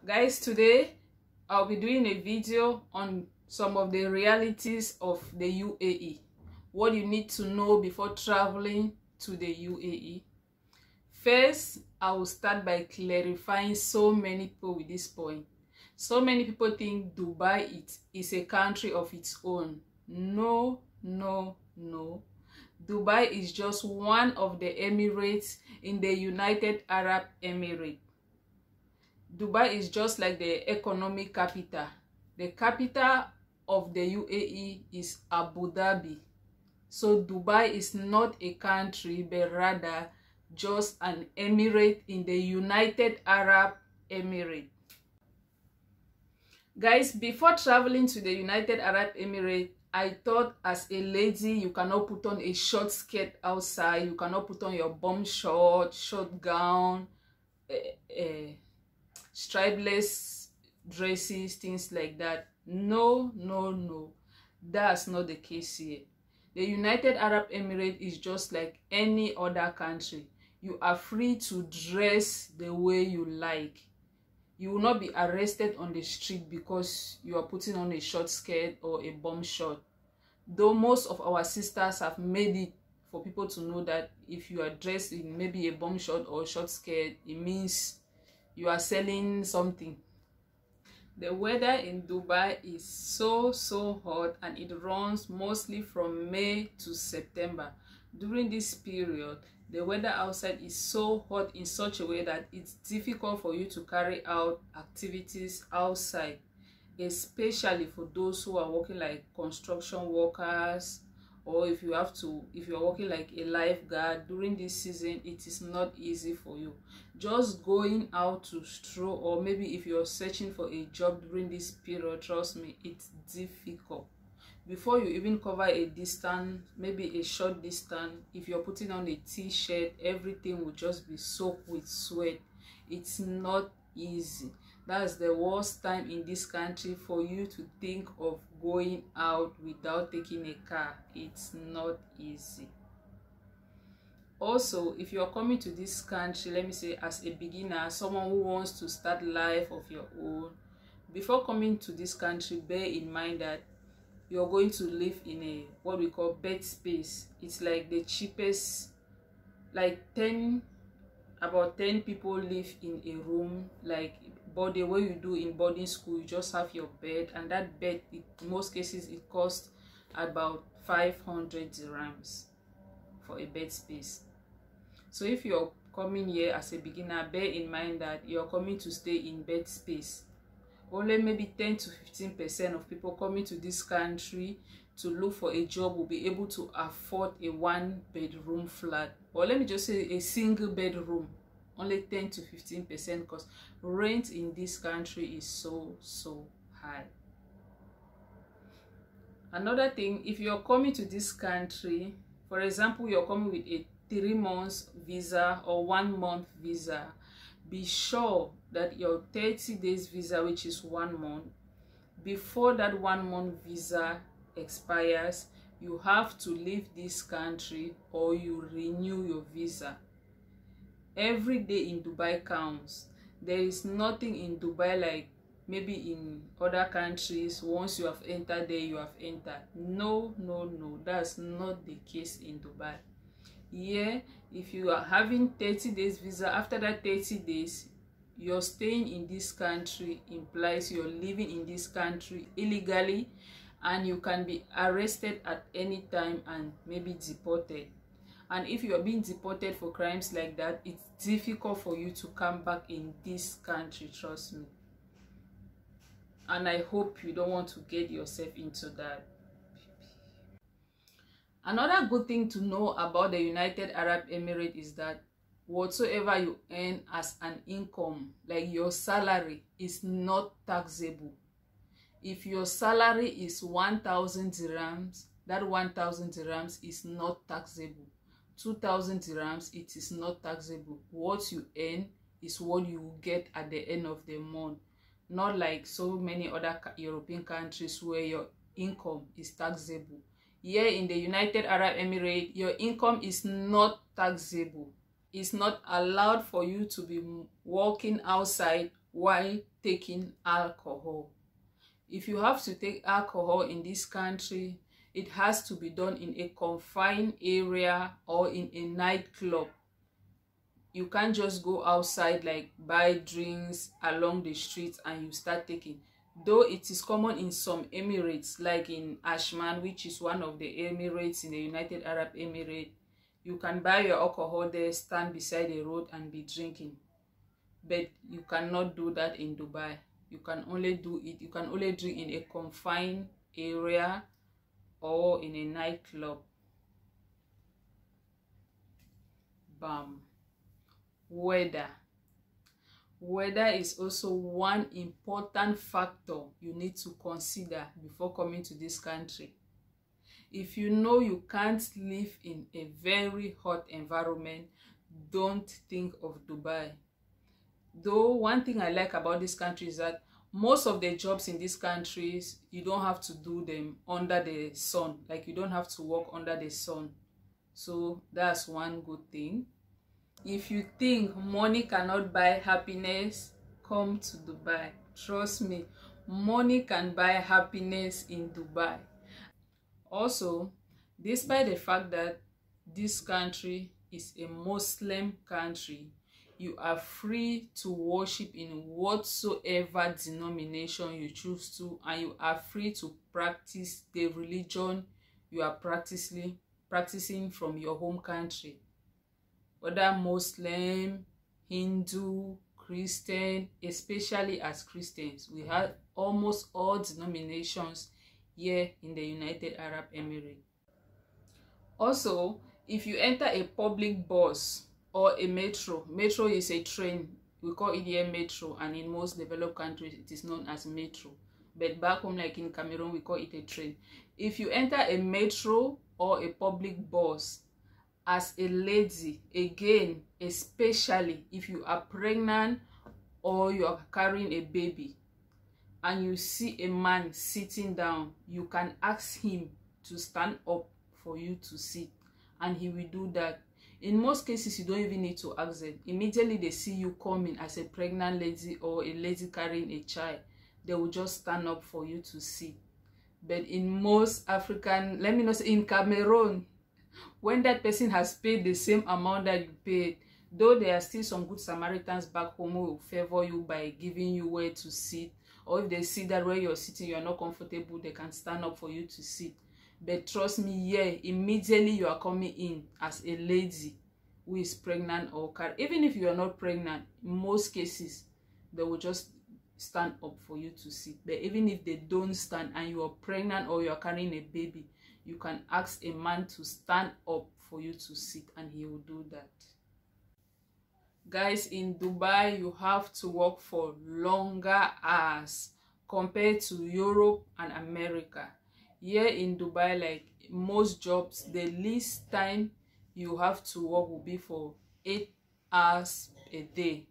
Guys, today I'll be doing a video on some of the realities of the UAE. What you need to know before traveling to the UAE. First, I will start by clarifying so many people with this point. So many people think Dubai is a country of its own. No. Dubai is just one of the Emirates in the United Arab Emirates. Dubai is just like the economic capital. The capital of the UAE is Abu Dhabi. So Dubai is not a country, but rather just an emirate in the United Arab Emirates. Guys, before traveling to the United Arab Emirates, I thought as a lady, you cannot put on a short skirt outside. You cannot put on your bum short gown, stripeless dresses, things like that. No. That's not the case here. The United Arab Emirates is just like any other country. You are free to dress the way you like. You will not be arrested on the street because you are putting on a short skirt or a bum short. Though most of our sisters have made it for people to know that if you are dressed in maybe a bum short or a short skirt, it means you are selling something. The weather in Dubai is so hot, and it runs mostly from May to September. During this period, the weather outside is so hot in such a way that it's difficult for you to carry out activities outside, especially for those who are working like construction workers, or if you are working like a lifeguard. During this season, it is not easy for you. Just going out to stroll, or maybe if you're searching for a job during this period, trust me, it's difficult. Before you even cover a distance, maybe a short distance, if you're putting on a t-shirt, everything will just be soaked with sweat. It's not easy. That's the worst time in this country for you to think of going out without taking a car. It's not easy. Also, if you're coming to this country, let me say as a beginner, someone who wants to start life of your own, before coming to this country, bear in mind that you're going to live in a what we call bed space. It's like the cheapest, like about 10 people live in a room, like but the way you do in boarding school. You just have your bed, and that bed, in most cases, it costs about 500 dirhams for a bed space. So if you're coming here as a beginner, bear in mind that you're coming to stay in bed space. Only maybe 10 to 15% of people coming to this country to look for a job will be able to afford a 1-bedroom flat, or let me just say a single bedroom. Only 10 to 15%, because rent in this country is so high. Another thing, if you're coming to this country, for example, you're coming with a 3 months visa or 1 month visa, be sure that your 30 days visa, which is 1 month, before that 1 month visa expires, you have to leave this country or you renew your visa. Every day in Dubai counts. There is nothing in Dubai like maybe in other countries. Once you have entered there, you have entered. No, that's not the case in Dubai. Yeah, if you are having 30 days visa, after that 30 days, you're staying in this country implies you're living in this country illegally, and you can be arrested at any time and maybe deported. And if you are being deported for crimes like that, it's difficult for you to come back in this country, trust me. And I hope you don't want to get yourself into that. Another good thing to know about the United Arab Emirates is that whatsoever you earn as an income, like your salary, is not taxable. If your salary is 1,000 dirhams, that 1,000 dirhams is not taxable. 2,000 dirhams, it is not taxable. What you earn is what you will get at the end of the month. Not like so many other European countries where your income is taxable. Here in the United Arab Emirates, your income is not taxable. It's not allowed for you to be walking outside while taking alcohol. If you have to take alcohol in this country, it has to be done in a confined area or in a nightclub. You can't just go outside, like buy drinks along the streets and you start taking. Though it is common in some Emirates, like in Ashman, which is one of the Emirates in the United Arab Emirates, you can buy your alcohol there, stand beside the road and be drinking. But you cannot do that in Dubai. You can only drink in a confined area or in a nightclub. Bam. Weather is also one important factor you need to consider before coming to this country. If you know you can't live in a very hot environment, don't think of Dubai. Though one thing I like about this country is that most of the jobs in these countries, you don't have to do them under the sun. Like, you don't have to work under the sun. So that's one good thing. If you think money cannot buy happiness, come to Dubai. Trust me, money can buy happiness in Dubai. Also, despite the fact that this country is a Muslim country, you are free to worship in whatsoever denomination you choose to, and you are free to practice the religion you are practicing from your home country. Whether Muslim, Hindu, Christian, especially as Christians, we have almost all denominations here in the United Arab Emirates. Also, if you enter a public bus or a metro is a train, we call it here metro, and in most developed countries it is known as metro, but back home, like in Cameroon, we call it a train. If you enter a metro or a public bus as a lady, again, especially if you are pregnant or you are carrying a baby, and you see a man sitting down, you can ask him to stand up for you to sit, and he will do that. In most cases, you don't even need to ask them. Immediately they see you coming as a pregnant lady or a lady carrying a child, they will just stand up for you to sit. But in most African, let me not say in Cameroon, when that person has paid the same amount that you paid, though there are still some good Samaritans back home who will favor you by giving you where to sit, or if they see that where you're sitting you're not comfortable, they can stand up for you to sit. But trust me, yeah, immediately you are coming in as a lady who is pregnant or carrying, even if you are not pregnant, in most cases they will just stand up for you to sit. But even if they don't stand and you are pregnant or you are carrying a baby, you can ask a man to stand up for you to sit, and he will do that. Guys, in Dubai, you have to work for longer hours compared to Europe and America. Here in Dubai, like most jobs, the least time you have to work will be for 8 hours a day.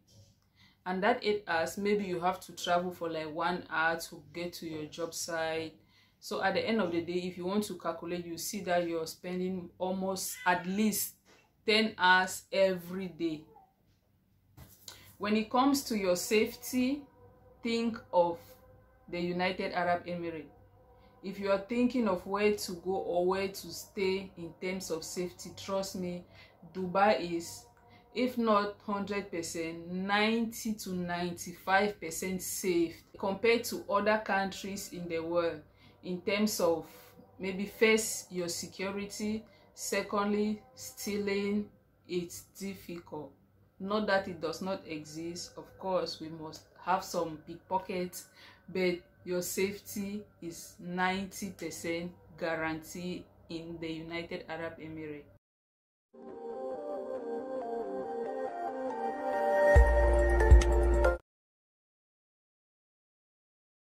And that 8 hours, maybe you have to travel for like 1 hour to get to your job site. So at the end of the day, if you want to calculate, you see that you're spending almost at least 10 hours every day. When it comes to your safety, think of the United Arab Emirates. If you are thinking of where to go or where to stay in terms of safety, trust me, Dubai is, if not 100%, 90 to 95% safe compared to other countries in the world. In terms of maybe first, your security, secondly, stealing, it's difficult. Not that it does not exist, of course we must have some pickpockets, but your safety is 90% guaranteed in the United Arab Emirates.